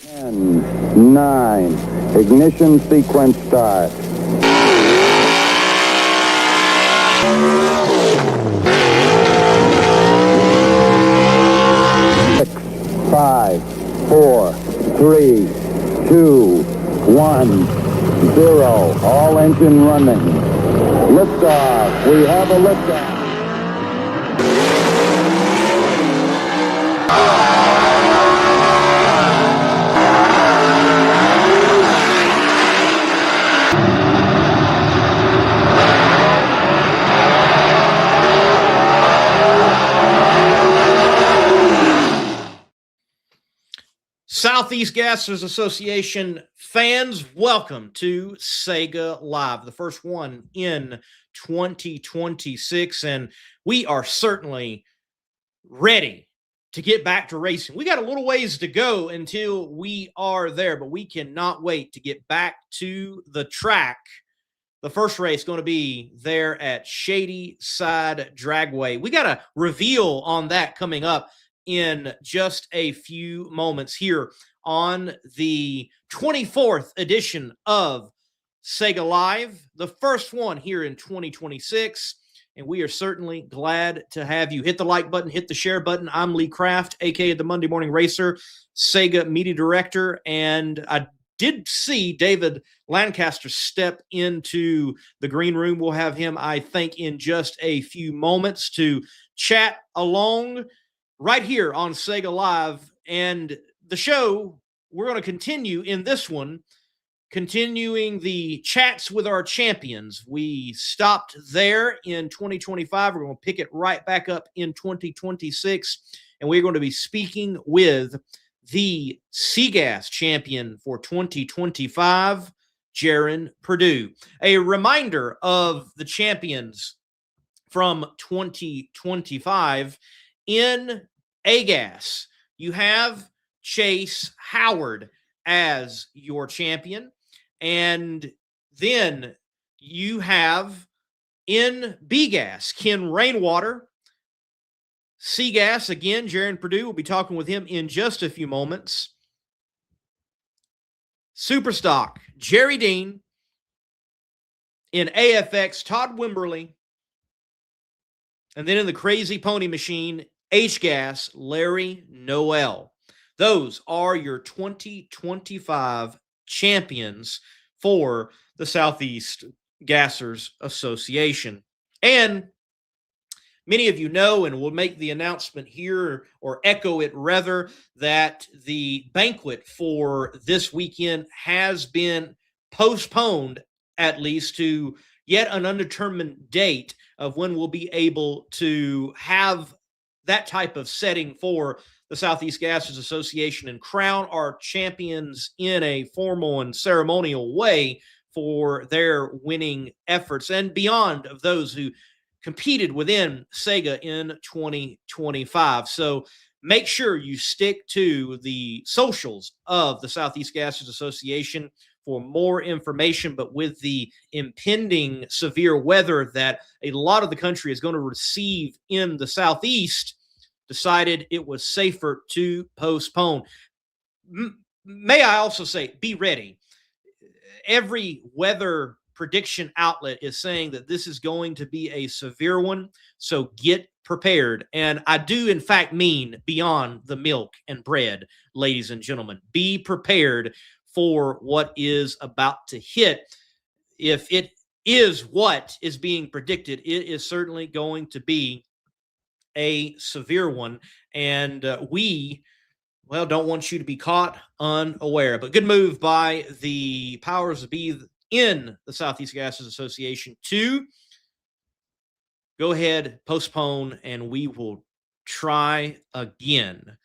10, 9, ignition sequence start. 6, 5, 4, 3, 2, 1, 0. All engine running. Liftoff. We have a liftoff. Southeast Gassers Association fans, welcome to SEGA Live, the first one in 2026, and we are certainly ready to get back to racing. We got a little ways to go until we are there, but we cannot wait to get back to the track. The first race going to be there at Shady Side Dragway. We got a reveal on that coming up in just a few moments here on the 24th edition of SEGA Live, the first one here in 2026. And we are certainly glad to have you. Hit the like button, hit the share button. I'm Lee Kraft, aka the Monday Morning Racer, SEGA Media Director, and I did see David Lancaster step into the green room. We'll have him, I think, in just a few moments to chat along right here on SEGA Live. And the show, we're going to continue in this one, continuing the chats with our champions. We stopped there in 2025. We're going to pick it right back up in 2026. And we're going to be speaking with the SEGAS champion for 2025, Jerren Perdue. A reminder of the champions from 2025 in AGAS. You have Chase Howard as your champion, and then you have in BGAS Ken Rainwater. CGAS, again, Jerren Perdue. We'll be talking with him in just a few moments. Superstock, Jerry Dean. In AFX, Todd Wimberly. And then in the Crazy Pony Machine, HGAS, Larry Noel. Those are your 2025 champions for the Southeast Gassers Association. And many of you know, and we'll make the announcement here, or echo it rather, that the banquet for this weekend has been postponed, at least to yet an undetermined date of when we'll be able to have that type of setting for the Southeast Gassers Association and crown our champions in a formal and ceremonial way for their winning efforts and beyond of those who competed within SEGA in 2025. So make sure you stick to the socials of the Southeast Gassers Association for more information. But with the impending severe weather that a lot of the country is going to receive in the Southeast, decided it was safer to postpone. May I also say, be ready. Every weather prediction outlet is saying that this is going to be a severe one, so get prepared. And I do, in fact, mean beyond the milk and bread, ladies and gentlemen. Be prepared for what is about to hit. If it is what is being predicted, it is certainly going to be a severe one. And we don't want you to be caught unaware. But good move by the powers that be in the Southeast Gassers Association to go ahead, postpone, and we will try again.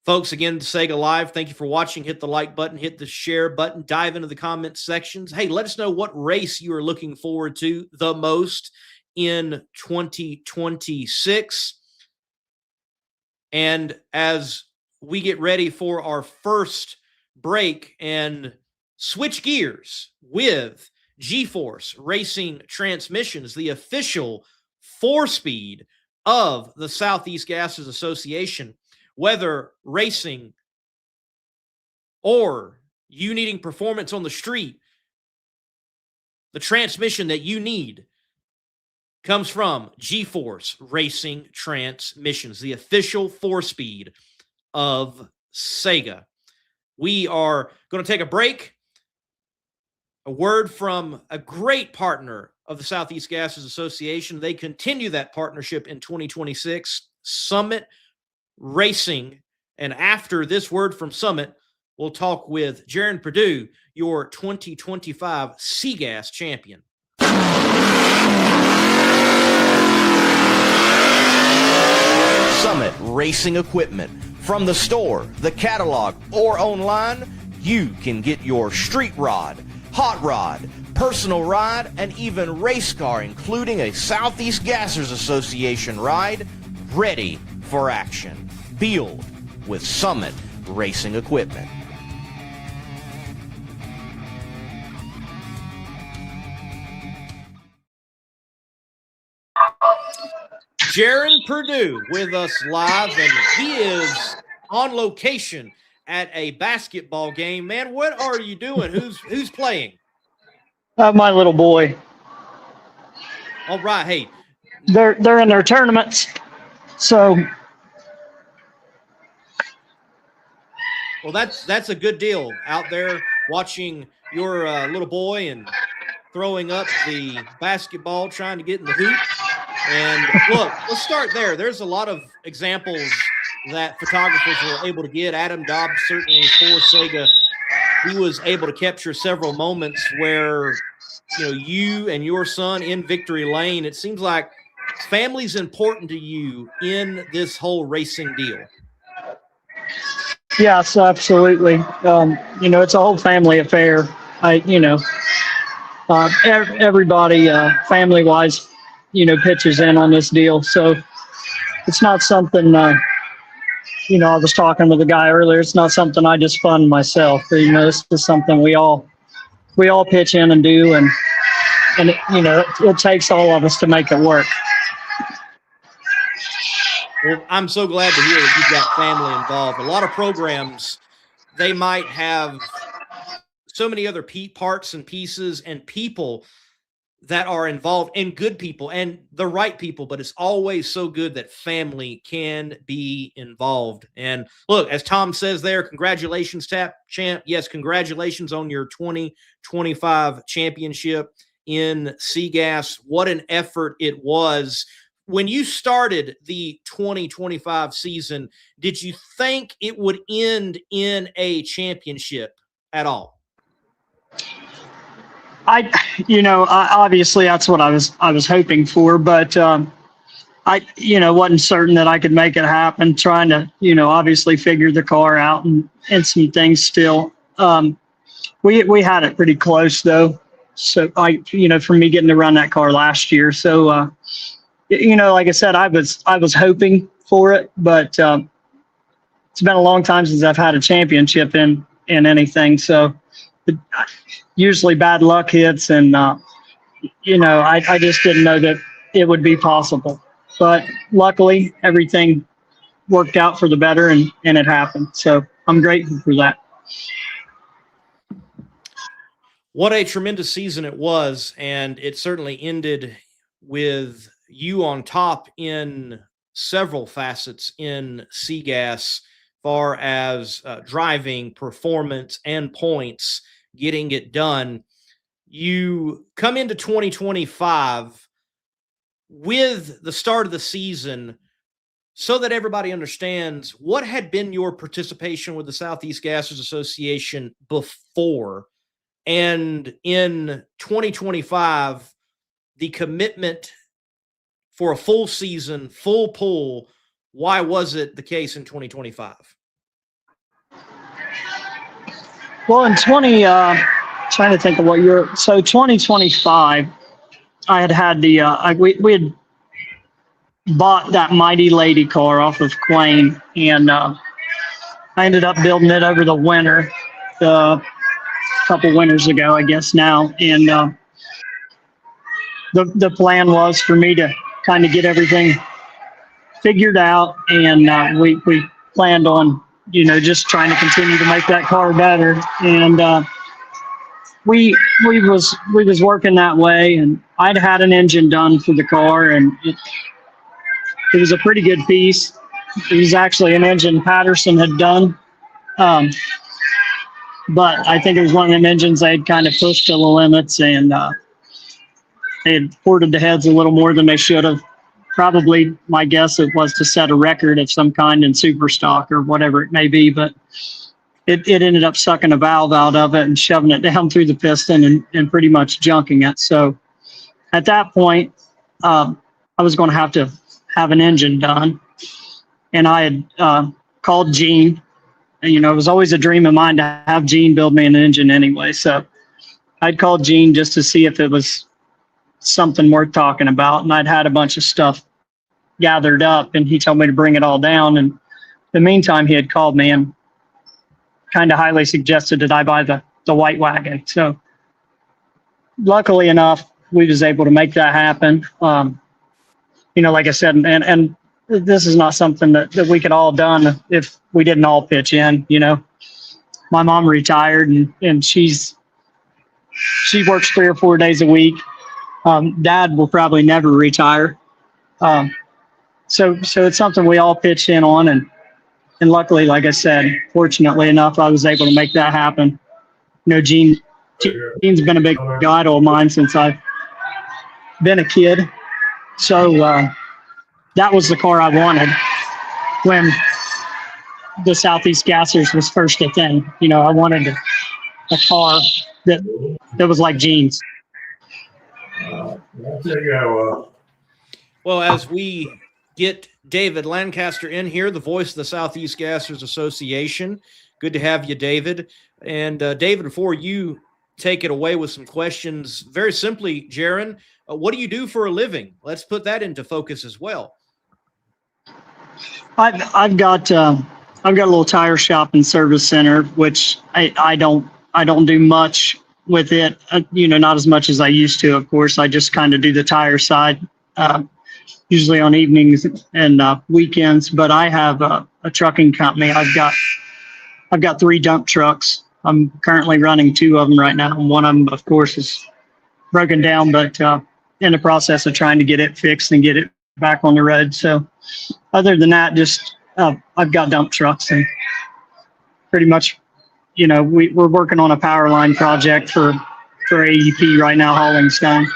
Folks, again, SEGA Live, thank you for watching. Hit the like button, hit the share button, dive into the comment sections. Hey, let us know what race you are looking forward to the most in 2026. And as we get ready for our first break and switch gears with G-Force Racing Transmissions, the official 4-speed of the Southeast Gassers Association, whether racing or you needing performance on the street, the transmission that you need comes from G-Force Racing Transmissions, the official 4-speed of SEGA. We are going to take a break. A word from a great partner of the Southeast Gases Association. They continue that partnership in 2026, Summit Racing. And after this word from Summit, we'll talk with Jerren Perdue, your 2025 SEGAS champion. Summit Racing Equipment. From the store, the catalog, or online, you can get your street rod, hot rod, personal ride, and even race car, including a Southeast Gassers Association ride, ready for action. Build with Summit Racing Equipment. Jerren Perdue with us live, and he is on location at a basketball game. Man, what are you doing? Who's playing? My little boy. All right, hey. They're in their tournaments, so. Well, that's a good deal out there watching your little boy and throwing up the basketball, trying to get in the hoop. And look, let's start there. There's a lot of examples that photographers were able to get. Adam Dobbs, certainly for SEGA, he was able to capture several moments where, you and your son in victory lane. It seems like family's important to you in this whole racing deal. Yes, absolutely. It's a whole family affair. Everybody, family-wise, pitches in on this deal. So it's not something, I was talking with a guy earlier. It's not something I just fund myself. This is something we all pitch in and do, and it takes all of us to make it work. Well, I'm so glad to hear that you've got family involved. A lot of programs, they might have so many other parts and pieces and people that are involved, and good people and the right people, but it's always so good that family can be involved. And look, as Tom says there, congratulations, champ. Yes, congratulations on your 2025 championship in SEGAS. What an effort it was. When you started the 2025 season, did you think it would end in a championship at all? Obviously that's what I was hoping for, but I wasn't certain that I could make it happen. Trying to obviously figure the car out and some things still. We had it pretty close though. So for me getting to run that car last year. So like I said, I was hoping for it, but it's been a long time since I've had a championship in anything. So. Usually bad luck hits, and I just didn't know that it would be possible. But luckily, everything worked out for the better, and it happened. So I'm grateful for that. What a tremendous season it was, and it certainly ended with you on top in several facets in SEGAS, far as driving, performance, and points. Getting it done. You come into 2025 with the start of the season, so that everybody understands what had been your participation with the Southeast Gassers Association before, and in 2025, the commitment for a full season, full pull. Why was it the case in 2025? Well, in trying to think of what year. So 2025, I had the we had bought that Mighty Lady car off of Quayne, and I ended up building it over the winter, a couple winters ago, I guess now. And the plan was for me to kind of get everything figured out, and we planned on just trying to continue to make that car better. And we was working that way, and I'd had an engine done for the car, and it was a pretty good piece. It was actually an engine Patterson had done. But I think it was one of them engines they'd kind of pushed to the limits, and they had ported the heads a little more than they should have. Probably, my guess, it was to set a record of some kind in super stock or whatever it may be, but it ended up sucking a valve out of it and shoving it down through the piston and pretty much junking it. So at that point, I was going to have an engine done, and I had called Gene. And, it was always a dream of mine to have Gene build me an engine anyway. So I'd called Gene just to see if it was something worth talking about. And I'd had a bunch of stuff gathered up, and he told me to bring it all down. And in the meantime, he had called me and kind of highly suggested that I buy the white wagon. So luckily enough, we was able to make that happen. Like I said, and this is not something that we could all done if we didn't all pitch in. My mom retired, and she works 3 or 4 days a week. Dad will probably never retire. So it's something we all pitch in on, and luckily, like I said, fortunately enough, I was able to make that happen. Gene's been a big idol of mine since I've been a kid. So that was the car I wanted when the Southeast Gassers was first a thing. I wanted a car that was like Gene's. Well, as we get David Lancaster in here, the voice of the Southeast Gassers Association, good to have you, David. And David, before you take it away with some questions, very simply, Jerren, what do you do for a living? Let's put that into focus as well. I've got a little tire shop and service center, which I don't do much with it. Not as much as I used to. Of course, I just kind of do the tire side, usually on evenings and weekends. But I have a trucking company. I've got 3 dump trucks. I'm currently running 2 of them right now, and one of them, of course, is broken down, but in the process of trying to get it fixed and get it back on the road. So other than that, just I've got dump trucks, and pretty much, we're working on a power line project for AEP right now, hauling stone.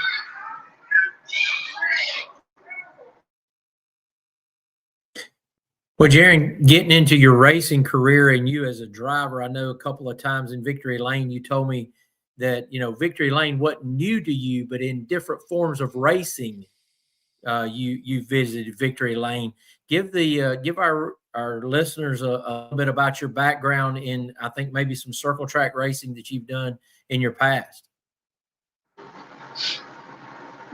Well, Jerren, getting into your racing career and you as a driver, I know a couple of times in Victory Lane, you told me that, Victory Lane wasn't new to you, but in different forms of racing, you visited Victory Lane. Give our listeners a little bit about your background in, I think, maybe some circle track racing that you've done in your past.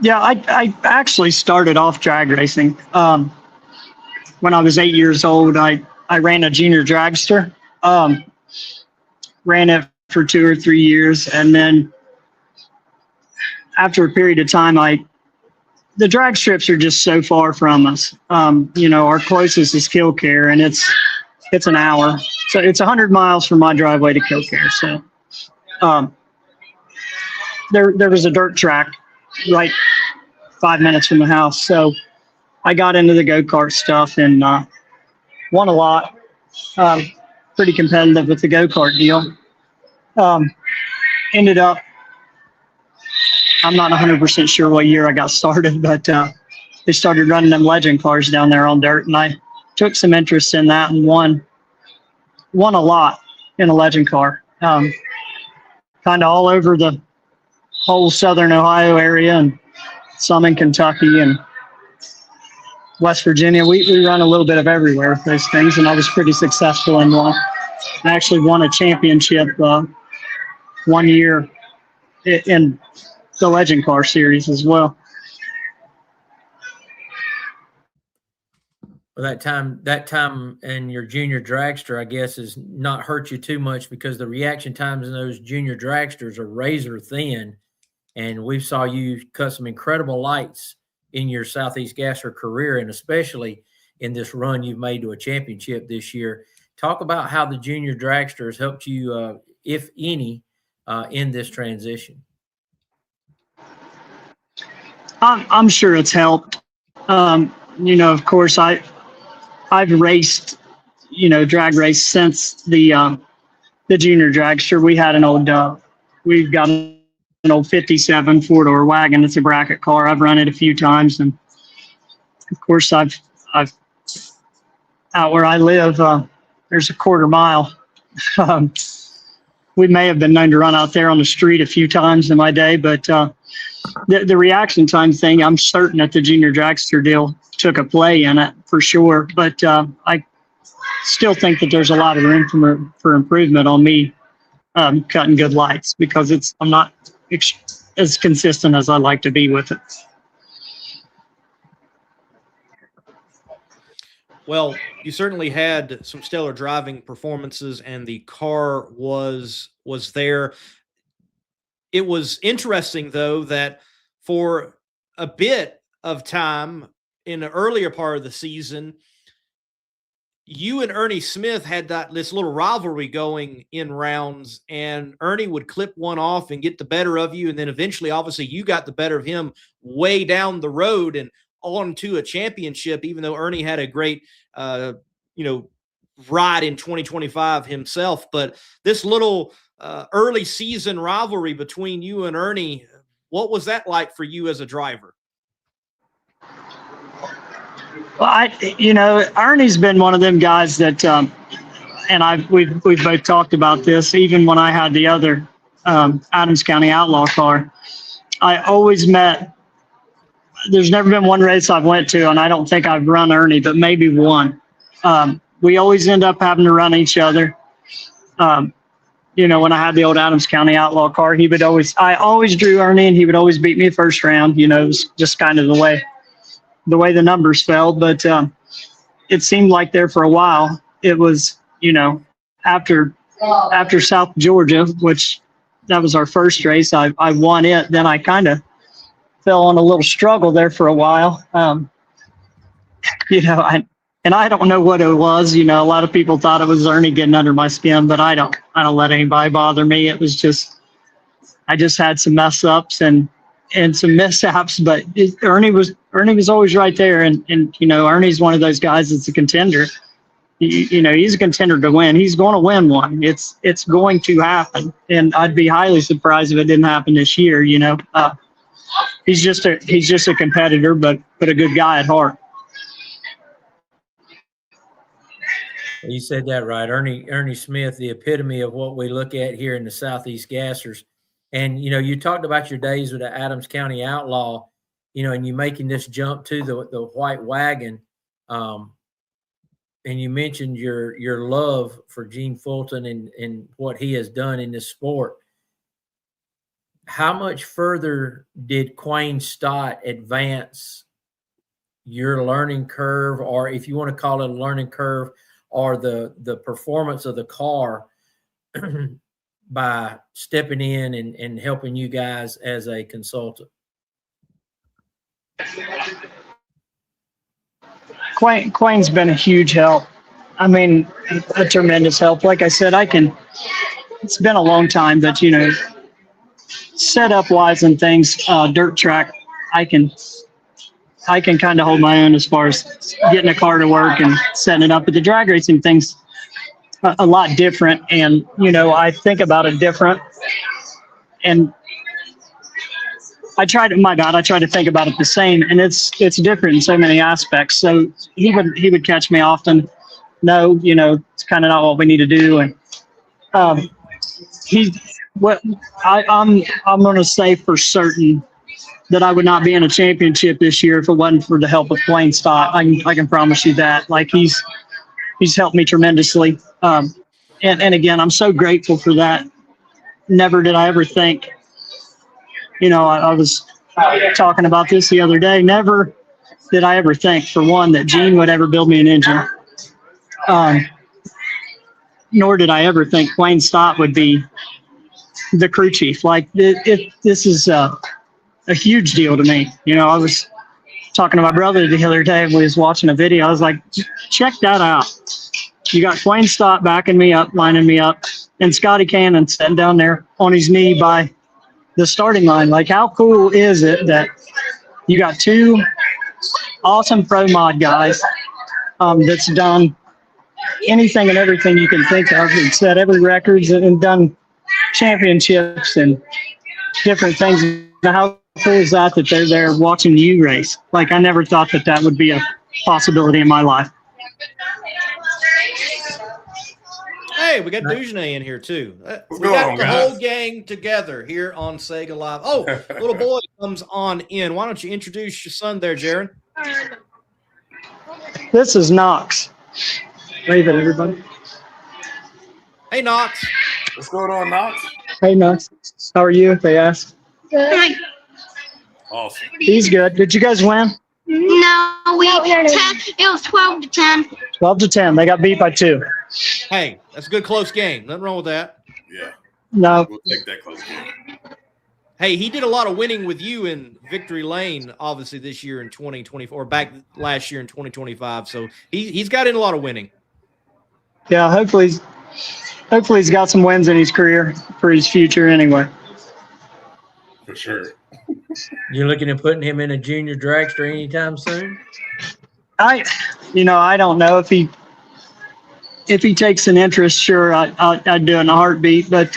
Yeah, I actually started off drag racing. When I was 8 years old, I ran a junior dragster, ran it for 2 or 3 years. And then after a period of time, the drag strips are just so far from us. Our closest is Killcare, and it's an hour. So it's 100 miles from my driveway to Killcare. So there was a dirt track right 5 minutes from the house. So I got into the go-kart stuff and won a lot. Pretty competitive with the go-kart deal. Ended up, I'm not 100% sure what year I got started, but they started running them legend cars down there on dirt, and I took some interest in that and won a lot in a legend car. Kind of all over the whole southern Ohio area and some in Kentucky and West Virginia. We run a little bit of everywhere with those things, and I was pretty successful in one. I actually won a championship 1 year in the Legend Car Series as well. Well, that time in your junior dragster, I guess, has not hurt you too much because the reaction times in those junior dragsters are razor thin, and we saw you cut some incredible lights in your Southeast Gasser career, and especially in this run you've made to a championship this year. Talk about how the junior dragster has helped you, if any, in this transition. I'm sure it's helped. Of course, I've raced, drag race since the junior dragster. We had we've got an old 57 four-door wagon. It's a bracket car. I've run it a few times, and of course, I've out where I live. There's a quarter mile. We may have been known to run out there on the street a few times in my day, but the reaction time thing, I'm certain that the junior dragster deal took a play in it for sure. But I still think that there's a lot of room for improvement on me cutting good lights, because I'm not as consistent as I'd like to be with it. Well, you certainly had some stellar driving performances, and the car was there. It was interesting, though, that for a bit of time in the earlier part of the season, you and Ernie Smith had this little rivalry going in rounds, and Ernie would clip one off and get the better of you, and then eventually, obviously, you got the better of him way down the road and on to a championship, even though Ernie had a great ride in 2025 himself. But this little early season rivalry between you and Ernie, what was that like for you as a driver? Well, Ernie's been one of them guys that, and we've both talked about this, even when I had the other Adams County Outlaw car. I always there's never been one race I've went to, and I don't think I've run Ernie, but maybe one. We always end up having to run each other. When I had the old Adams County Outlaw car, I always drew Ernie, and he would always beat me first round. It was just kind of the way the numbers fell. But it seemed like there for a while, it was, after South Georgia, which that was our first race, I won it. Then I kind of fell on a little struggle there for a while. And I don't know what it was. A lot of people thought it was Ernie getting under my skin, but I don't let anybody bother me. It was I just had some mess ups and some mishaps, but Ernie was always right there. And Ernie's one of those guys that's a contender. He's a contender to win. He's going to win one. It's going to happen. And I'd be highly surprised if it didn't happen this year. He's just a competitor, but a good guy at heart. You said that right. Ernie Smith, the epitome of what we look at here in the Southeast Gassers. And, you talked about your days with the Adams County Outlaw, and you making this jump to the white wagon. And you mentioned your love for Gene Fulton and what he has done in this sport. How much further did Quayne Stott advance your learning curve, or if you want to call it a learning curve, or the performance of the car by stepping in and helping you guys as a consultant? Quayne's been a huge help. I mean, a tremendous help. Like I said, it's been a long time, but setup wise and things, dirt track, I can kind of hold my own as far as getting a car to work and setting it up. But the drag racing thing's a lot different. And, I think about it different. And I try to think about it the same. And it's different in so many aspects. So he would catch me often. No, it's kind of not what we need to do. And I'm going to say for certain that I would not be in a championship this year if it wasn't for the help of Quayne Stott. I can promise you that. Like he's helped me tremendously. And again, I'm so grateful for that. Never did I ever think, I was talking about this the other day. Never did I ever think, for one, that Gene would ever build me an engine. Nor did I ever think Quayne Stott would be the crew chief. Like this is a huge deal to me. I was talking to my brother the other day when we was watching a video. I was like, check that out. You got Twain Stott backing me up, lining me up, and Scotty Cannon sitting down there on his knee by the starting line. Like, how cool is it that you got two awesome pro mod guys that's done anything and everything you can think of, and set every records and done championships and different things. Now, how cool is that they're there watching you race? Like, I never thought that would be a possibility in my life. Hey, we got Dugenay in here too. We going got on, the guys? whole gang together here on Sega Live. Oh, little boy comes on in. Why don't you introduce your son there, Jerren? This is Knox. Wave at everybody. Hey, Knox. What's going on, Knox? Hey, Knox. How are you? They asked. Awesome. He's good. Did you guys win? No, it was 12 to 10. 12 to 10. They got beat by 2. Hey, that's a good close game. Nothing wrong with that. Yeah, No. we'll take that close game. Hey, he did a lot of winning with you in Victory Lane, obviously this year in 2024, or back last year in 2025. So he's got in a lot of winning. Yeah, hopefully he's got some wins in his career for his future anyway. For sure. You're looking at putting him in a junior dragster anytime soon? I don't know if he takes an interest. Sure, I'd do it in a heartbeat. But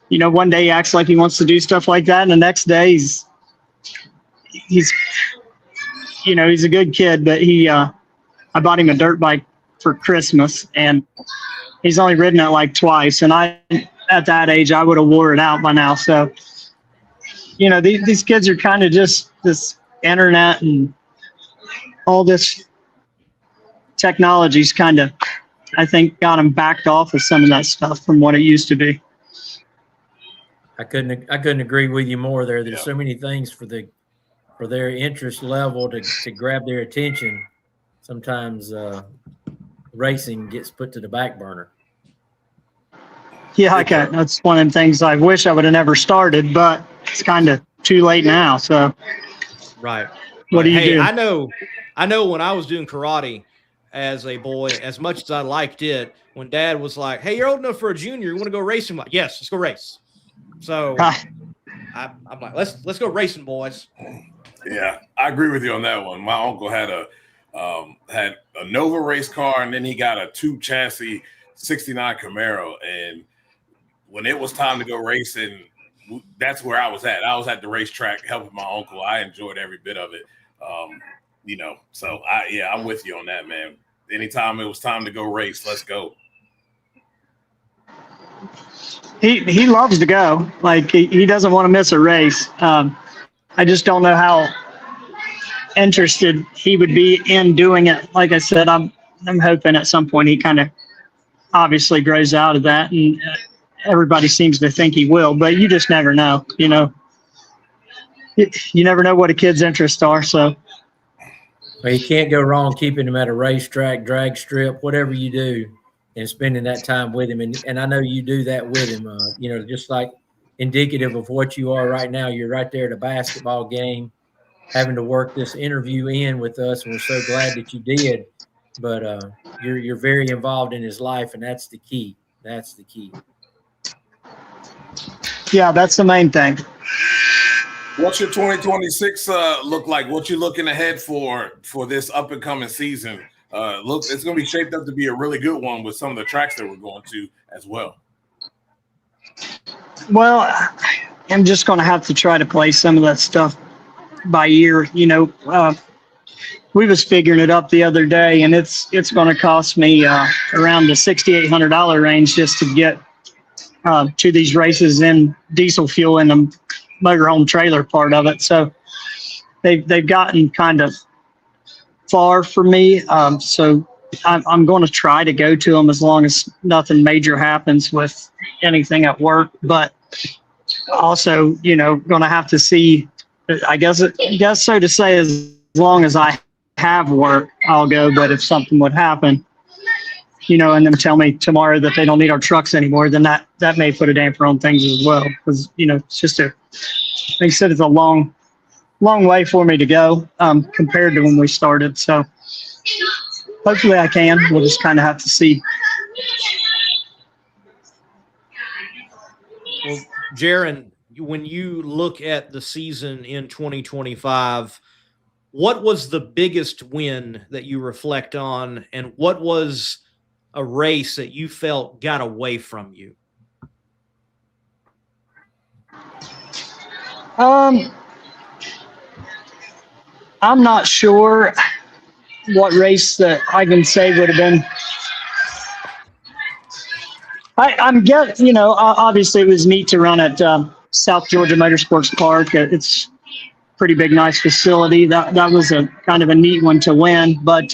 one day he acts like he wants to do stuff like that, and the next day he's a good kid. But I bought him a dirt bike for Christmas, and he's only ridden it like twice. And at that age, I would have wore it out by now. So, these kids are kind of just this internet and all this technology's kind of, I think, got them backed off of some of that stuff from what it used to be. I couldn't agree with you more there. There's so many things for their interest level to grab their attention. Sometimes racing gets put to the back burner. Yeah, okay. That's one of the things I wish I would have never started, but it's kind of too late now. So, Right. What do you do? I know when I was doing karate as a boy, as much as I liked it, when Dad was like, "Hey, you're old enough for a junior. You want to go racing?" I'm like, "Yes, let's go race." So I'm like, let's go racing, boys. Yeah, I agree with you on that one. My uncle had a Nova race car, and then he got a 2-chassis 69 Camaro. And when it was time to go racing, that's where I was at. I was at the racetrack helping my uncle. I enjoyed every bit of it. So I'm with you on that, man. Anytime it was time to go race, let's go. He loves to go. Like, he doesn't want to miss a race. I just don't know how interested he would be in doing it. Like I said, I'm hoping at some point he kind of obviously grows out of that, and everybody seems to think he will, but you just never know. You never know what a kid's interests are. So, Well, you can't go wrong keeping him at a racetrack, drag strip, whatever you do, and spending that time with him. And I know you do that with him, just like indicative of what you are right now. You're right there at a basketball game, having to work this interview in with us, and we're so glad that you did. But you're very involved in his life, and that's the key. That's the key. Yeah, that's the main thing. What's your 2026 look like? What you looking ahead for this up and coming season? It's going to be shaped up to be a really good one with some of the tracks that we're going to as well. Well, I'm just going to have to try to play some of that stuff by ear. We was figuring it up the other day, and it's going to cost me around the $6,800 range just to get to these races in diesel fuel in the motorhome trailer part of it. So they've gotten kind of far for me. So I'm going to try to go to them as long as nothing major happens with anything at work. But also, going to have to see. I guess so to say, as long as I have work, I'll go. But if something would happen, and then tell me tomorrow that they don't need our trucks anymore, then that may put a damper on things as well. Because, it's just like I said, it's a long way for me to go compared to when we started. So hopefully I can. We'll just kind of have to see. Well, Jerren, when you look at the season in 2025, what was the biggest win that you reflect on, and what was a race that you felt got away from you? I'm not sure what race that I can say would have been. I'm guessing, you know, obviously it was neat to run at South Georgia Motorsports Park. It's pretty big, nice facility. That was a kind of a neat one to win. But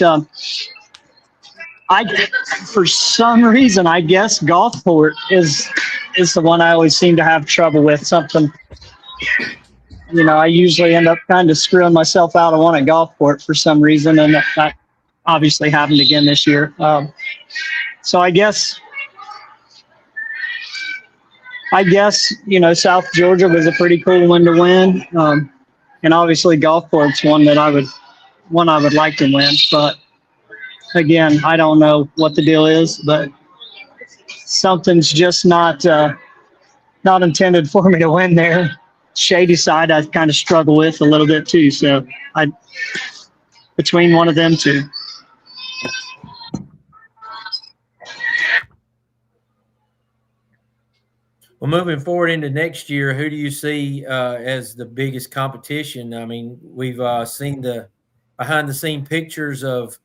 for some reason, I guess Gulfport is the one I always seem to have trouble with. Something, you know, I usually end up kind of screwing myself out of one at Gulfport for some reason, and that obviously happened again this year. So I guess, you know, South Georgia was a pretty cool one to win. And obviously Gulfport's one I would like to win. But again, I don't know what the deal is, but something's just not intended for me to win there. Shady Side, I kind of struggle with a little bit too. So between one of them two. Well, moving forward into next year, who do you see as the biggest competition? I mean, we've seen the behind-the-scene pictures of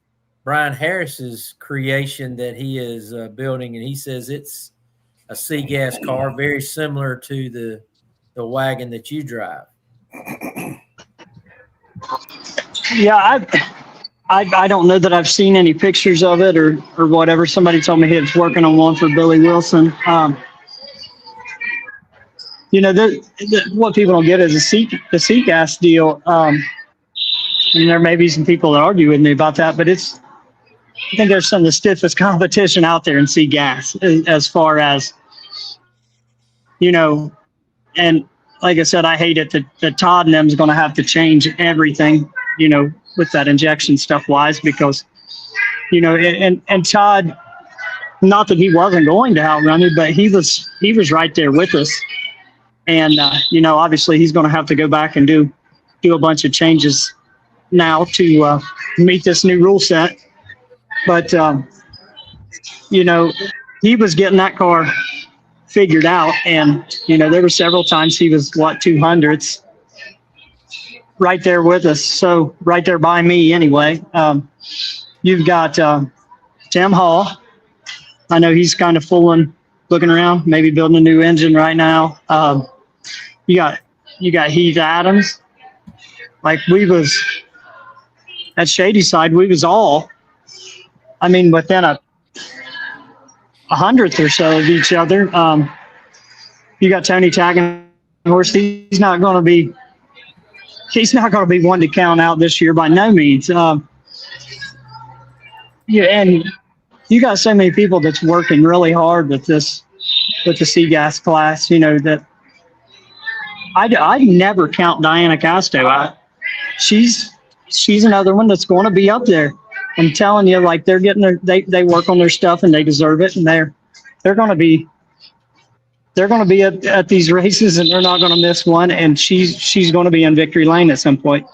Brian Harris's creation that he is building, and he says it's a SEGA car, very similar to the wagon that you drive. Yeah, I don't know that I've seen any pictures of it or whatever. Somebody told me he was working on one for Billy Wilson. You know, what people don't get is the C-gas deal. And there may be some people that argue with me about that, but I think there's some of the stiffest competition out there in C-gas as far as, you know, and like I said, I hate it that Todd and them is going to have to change everything, you know, with that injection stuff wise, because, you know, and Todd, not that he wasn't going to outrun it, but he was right there with us. And, you know, obviously he's going to have to go back and do a bunch of changes now to meet this new rule set. But, you know, he was getting that car figured out. And, you know, there were several times he was, 200s right there with us. So right there by me anyway. You've got Tim Hall. I know he's kind of fooling, looking around, maybe building a new engine right now. You got Heath Adams. Like we was at Shady Side, we was all, I mean, within a 100th or so of each other. You got Tony tagging horse. He's not going to be one to count out this year by no means. Yeah, and you got so many people that's working really hard with the C-gas class. You know that I never count Diana Casto out. She's another one that's going to be up there. I'm telling you, like they're getting they work on their stuff and they deserve it, and they're going to be at these races and they're not going to miss one. And she's going to be in victory lane at some point.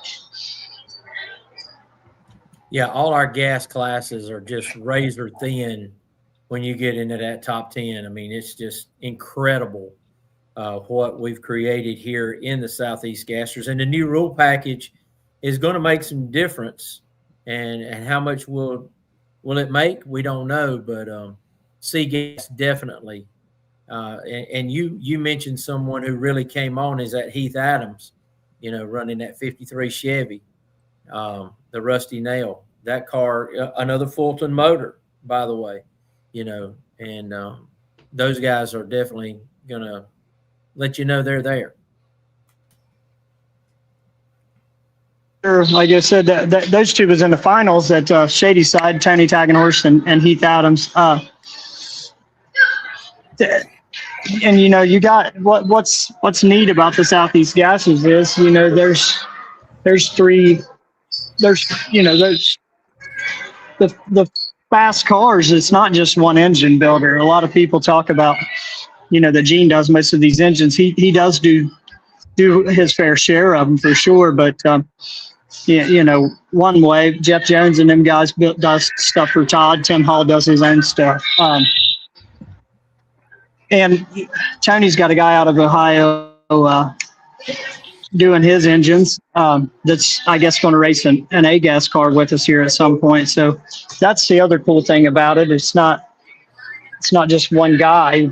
Yeah, all our gas classes are just razor thin when you get into that top 10. I mean, it's just incredible what we've created here in the Southeast Gassers. And the new rule package is going to make some difference. And how much will it make? We don't know, but C-gas definitely. And you mentioned someone who really came on is that Heath Adams, you know, running that 53 Chevy, the Rusty Nail. That car, another Fulton motor, by the way, you know, and those guys are definitely going to let you know they're there. Like I said, those two was in the finals at Shady Side, Tony Tagenhorst and Heath Adams. And you know, you got what's neat about the Southeast Gassers is, you know, there's the fast cars, it's not just one engine builder. A lot of people talk about, that Gene does most of these engines. He does do his fair share of them for sure. But yeah, one way Jeff Jones and them guys does stuff for Todd. Tim Hall does his own stuff. And Tony's got a guy out of Ohio doing his engines. That's, I guess, going to race an A-gas car with us here at some point. So that's the other cool thing about it. It's not just one guy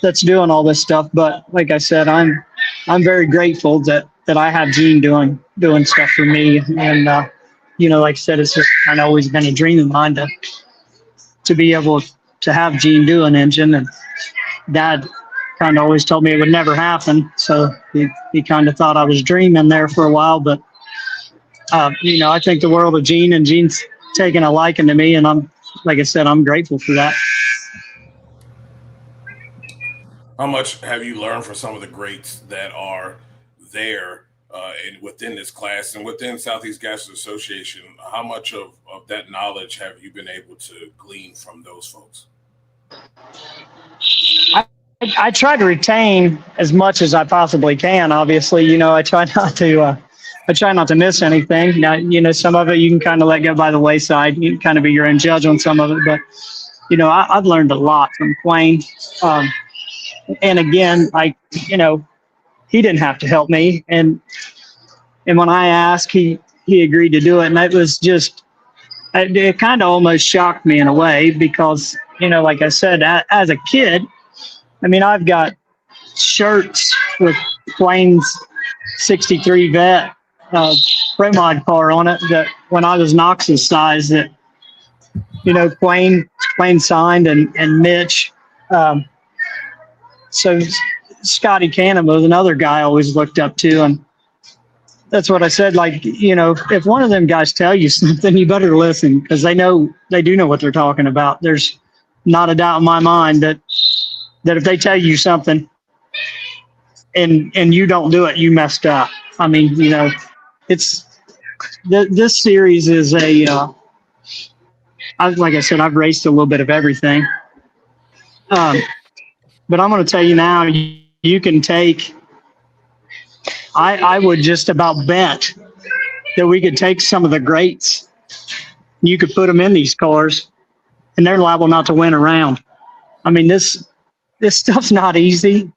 that's doing all this stuff. But like I said, I'm very grateful that I have Gene doing stuff for me. And like I said, it's just kind of always been a dream of mine to be able to have Gene do an engine. And Dad kind of always told me it would never happen. So he kind of thought I was dreaming there for a while. But, I think the world of Gene, and Gene's taken a liking to me. And like I said, I'm grateful for that. How much have you learned from some of the greats that are there within this class and within Southeast Gas Association? How much of that knowledge have you been able to glean from those folks? I try to retain as much as I possibly can. Obviously, I try not to miss anything. Now, some of it you can kind of let go by the wayside. You can kind of be your own judge on some of it. But, I've learned a lot from Quayne. And again, he didn't have to help me. And when I asked, he agreed to do it. And that was just, it kind of almost shocked me in a way because, like I said, as a kid, I've got shirts with Quayne's 63 Vet Pro Mod car on it that when I was Knox's size that, Quayne signed and Mitch. So Scotty Cannon was another guy I always looked up to. And that's what I said. If one of them guys tell you something, you better listen because they do know what they're talking about. There's not a doubt in my mind that if they tell you something and you don't do it, you messed up. It's this series is like I said, I've raced a little bit of everything. But I'm going to tell you now, you can take, I would just about bet that we could take some of the greats. You could put them in these cars and they're liable not to win a round. This stuff's not easy.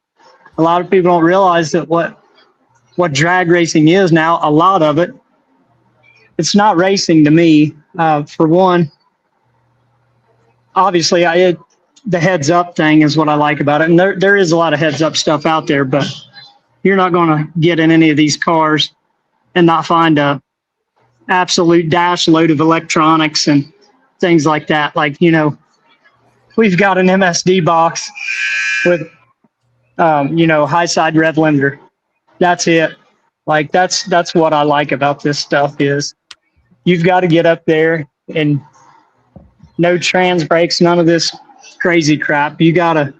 A lot of people don't realize that what drag racing is now, a lot of it, it's not racing to me. For one, obviously the heads up thing is what I like about it. And there is a lot of heads up stuff out there, but you're not going to get in any of these cars and not find a absolute dash load of electronics and things like that. We've got an MSD box with, high side rev limiter. That's it. That's what I like about this stuff is you've got to get up there and no trans brakes, none of this crazy crap. You gotta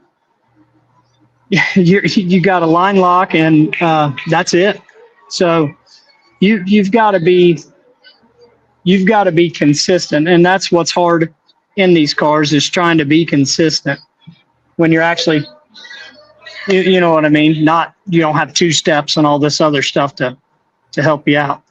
line lock and that's it. So you've got to be consistent, and that's what's hard in these cars is trying to be consistent when you're actually, you know what I mean? You don't have two steps and all this other stuff to help you out.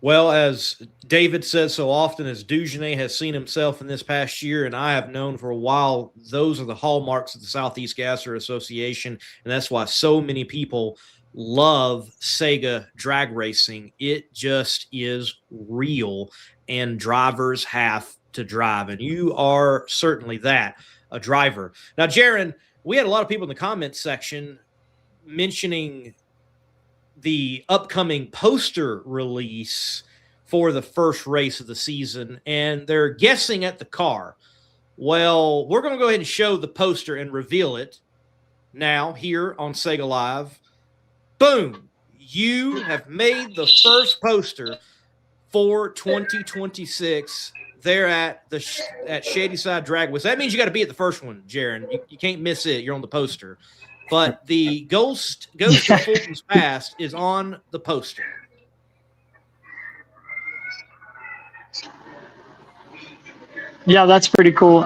Well, as David says so often, as Dugenet has seen himself in this past year, and I have known for a while, those are the hallmarks of the Southeast Gasser Association, and that's why so many people love SEGA drag racing. It just is real, and drivers have to drive, and you are certainly that, a driver. Now, Jerren, we had a lot of people in the comments section mentioning the upcoming poster release for the first race of the season, and they're guessing at the car. Well, we're going to go ahead and show the poster and reveal it now here on SEGA Live. Boom! You have made the first poster for 2026 there at Shady Side Dragway. So that means you got to be at the first one, Jerren. You can't miss it. You're on the poster. But the Ghost of Fulton's Past is on the poster. Yeah, that's pretty cool.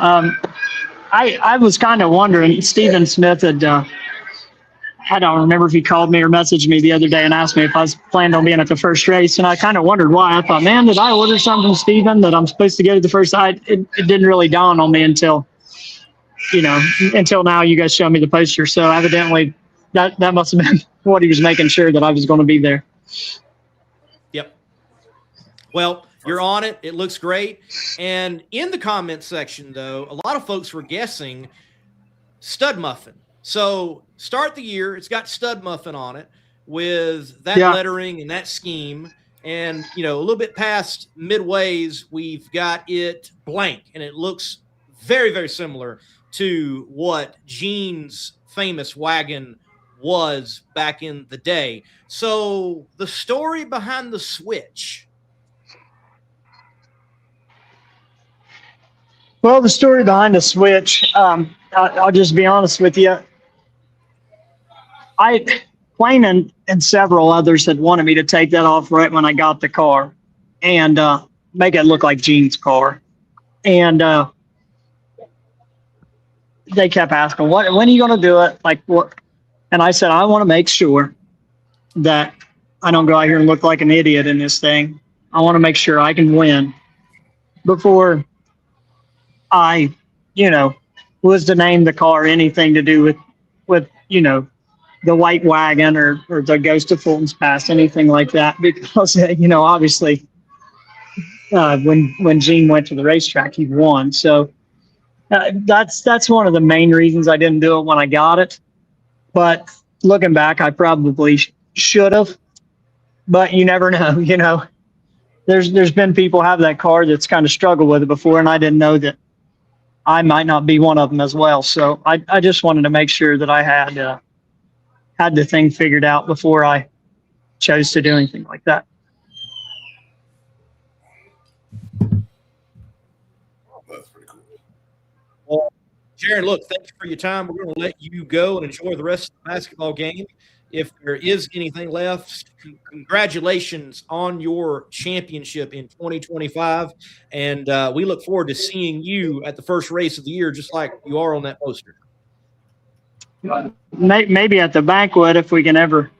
I was kind of wondering, Stephen Smith had, I don't remember if he called me or messaged me the other day and asked me if I was planning on being at the first race. And I kind of wondered why. I thought, man, did I order something from Stephen that I'm supposed to go to the first? It didn't really dawn on me until now you guys showed me the poster. So evidently that must have been what he was making sure that I was going to be there. Yep. Well, you're on it. It looks great. And in the comment section, though, a lot of folks were guessing Stud Muffin. So start the year. It's got Stud Muffin on it with that lettering and that scheme. And, a little bit past midways, we've got it blank. And it looks very, very similar to what Gene's famous wagon was back in the day. So the story behind the switch. Well, the story behind the switch, I'll just be honest with you. Wayne and several others had wanted me to take that off right when I got the car and make it look like Gene's car. And they kept asking, when are you going to do it? Like what? And I said, I want to make sure that I don't go out here and look like an idiot in this thing. I want to make sure I can win before I, was to name the car anything to do with the white wagon or the Ghost of Fulton's Past, anything like that. Because, obviously when Gene went to the racetrack, he won. So that's one of the main reasons I didn't do it when I got it. But looking back, I probably should have. But you never know, There's been people have that car that's kind of struggled with it before, and I didn't know that I might not be one of them as well. So I just wanted to make sure that I had the thing figured out before I chose to do anything like that. That's pretty cool. Well, Jerren, look, thank you for your time. We're going to let you go and enjoy the rest of the basketball game. If there is anything left, congratulations on your championship in 2025. And we look forward to seeing you at the first race of the year, just like you are on that poster. Maybe at the banquet, if we can ever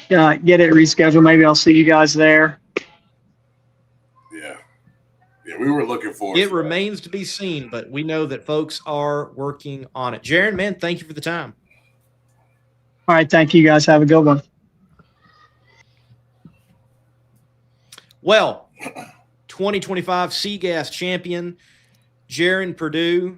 get it rescheduled, maybe I'll see you guys there. Yeah, we were looking forward. It remains to be seen, but we know that folks are working on it. Jerren, man, thank you for the time. All right, thank you guys. Have a good one. Well, 2025 SEGA champion Jerren Perdue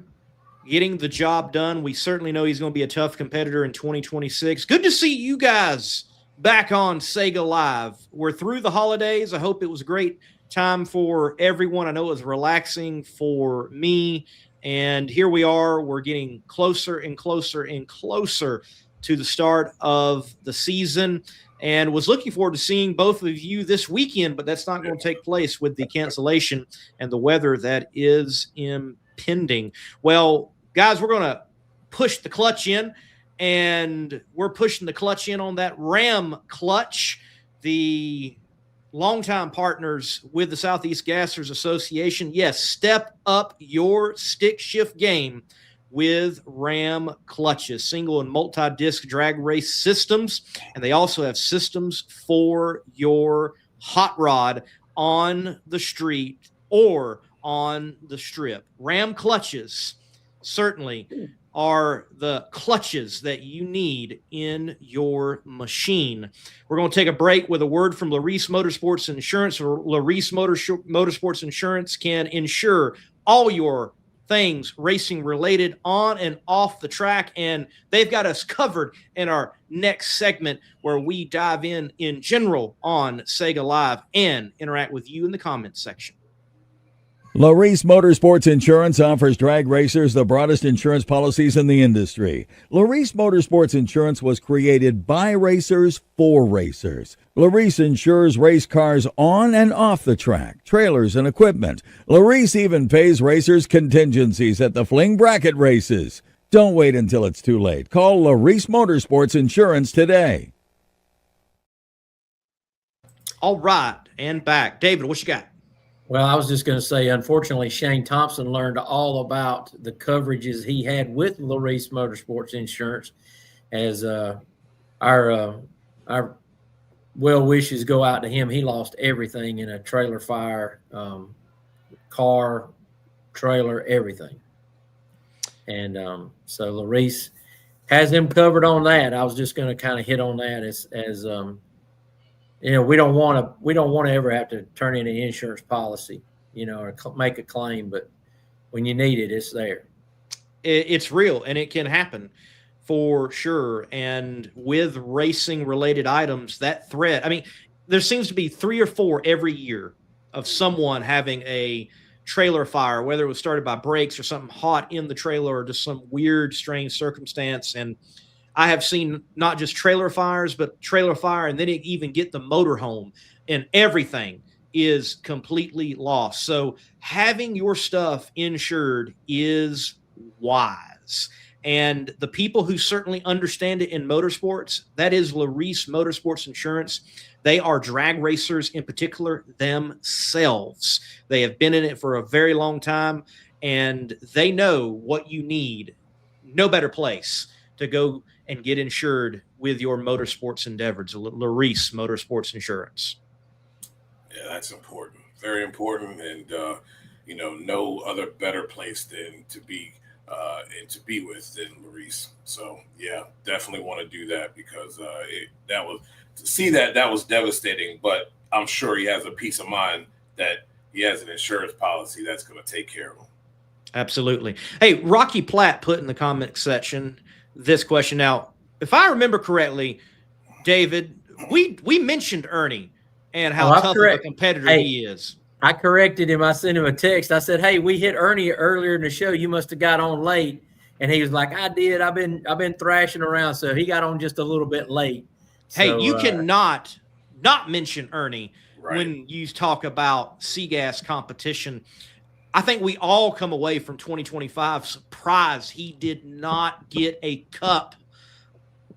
getting the job done. We certainly know he's going to be a tough competitor in 2026. Good to see you guys back on SEGA Live. We're through the holidays. I hope it was a great time for everyone. I know it was relaxing for me. And here we are. We're getting closer and closer and closer to the start of the season, and was looking forward to seeing both of you this weekend, but that's not going to take place with the cancellation and the weather that is impending. Well, guys, we're going to push the clutch in, and we're pushing the clutch in on that Ram clutch, the longtime partners with the Southeast Gassers Association. Yes, step up your stick shift game with Ram clutches, single and multi-disc drag race systems. And they also have systems for your hot rod on the street or on the strip. Ram clutches certainly are the clutches that you need in your machine. We're going to take a break with a word from Larice Motorsports Insurance. Larice Motorsports Insurance can insure all your things racing related on and off the track, and they've got us covered in our next segment where we dive in general on SEGA Live and interact with you in the comments section. Larice Motorsports Insurance offers drag racers the broadest insurance policies in the industry. Larice Motorsports Insurance was created by racers for racers. Larice insures race cars on and off the track, trailers and equipment. Larice even pays racers contingencies at the fling bracket races. Don't wait until it's too late. Call Larice Motorsports Insurance today. All right, and back. David, what you got? Well, I was just going to say, unfortunately, Shane Thompson learned all about the coverages he had with Larice Motorsports Insurance, as our well wishes go out to him. He lost everything in a trailer fire, car, trailer, everything. And so Larice has him covered on that. I was just going to kind of hit on that as you know, we don't want to ever have to turn in an insurance policy, you know, or make a claim, but when you need it, it's there. It's real, and it can happen for sure. And with racing related items, that threat, I mean, there seems to be 3 or 4 every year of someone having a trailer fire, whether it was started by brakes or something hot in the trailer or just some weird, strange circumstance. And I have seen not just trailer fires, but trailer fire, and then it even get the motorhome, and everything is completely lost. So having your stuff insured is wise. And the people who certainly understand it in motorsports, that is Larice Motorsports Insurance. They are drag racers in particular themselves. They have been in it for a very long time, and they know what you need. No better place to go and get insured with your motorsports endeavors. Larice Motorsports Insurance. Yeah, that's important. Very important. And, you know, no other better place than to be and to be with than Larice. So, yeah, definitely want to do that because to see that was devastating. But I'm sure he has a peace of mind that he has an insurance policy that's going to take care of him. Absolutely. Hey, Rocky Platt put in the comment section this question. Now, if I remember correctly, David, we mentioned Ernie and how tough of a competitor he is. I corrected him. I sent him a text. I said, "Hey, we hit Ernie earlier in the show. You must have got on late." And he was like, "I did. I've been thrashing around." So he got on just a little bit late. Hey, so, you cannot not mention Ernie when you talk about SEGA's competition. I think we all come away from 2025 surprised he did not get a cup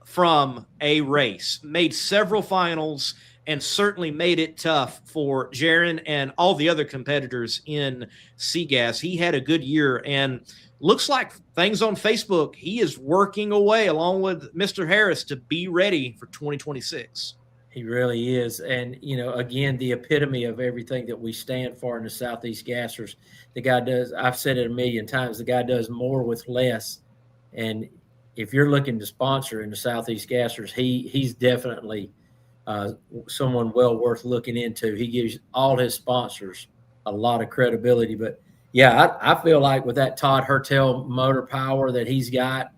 from a race. Made several finals and certainly made it tough for Jerren and all the other competitors in SEGAS. He had a good year, and looks like things on Facebook, he is working away along with Mr. Harris to be ready for 2026. He really is. And, you know, again, the epitome of everything that we stand for in the Southeast Gassers. The guy does, I've said it a million times, the guy does more with less. And if you're looking to sponsor in the Southeast Gassers, he's definitely someone well worth looking into. He gives all his sponsors a lot of credibility. But, yeah, I feel like with that Todd Hertel motor power that he's got,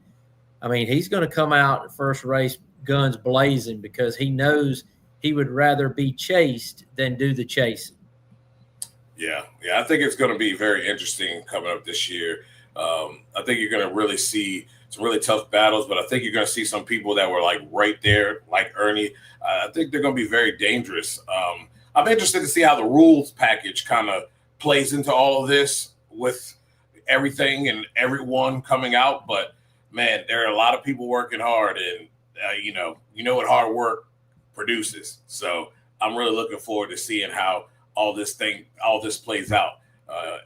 I mean, he's going to come out first race guns blazing because he knows he would rather be chased than do the chasing. Yeah, I think it's going to be very interesting coming up this year. I think you're going to really see some really tough battles, but I think you're going to see some people that were like right there, like Ernie. I think they're going to be very dangerous. I'm interested to see how the rules package kind of plays into all of this with everything and everyone coming out. But man, there are a lot of people working hard, and you know what hard work produces. So I'm really looking forward to seeing how all this plays out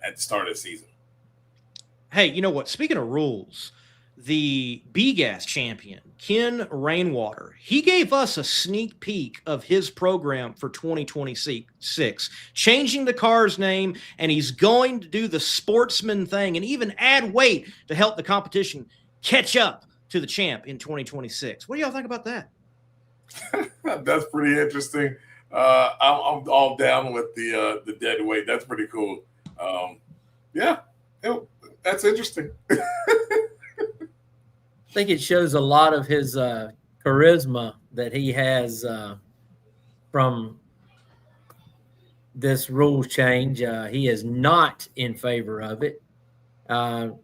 at the start of the season. Hey, you know what? Speaking of rules, the BGAS champion, Ken Rainwater, he gave us a sneak peek of his program for 2026, changing the car's name, and he's going to do the sportsman thing and even add weight to help the competition catch up to the champ in 2026. What do y'all think about that? That's pretty interesting. I'm all down with the dead weight. That's pretty cool. Yeah, that's interesting. I think it shows a lot of his charisma that he has from this rules change. He is not in favor of it. You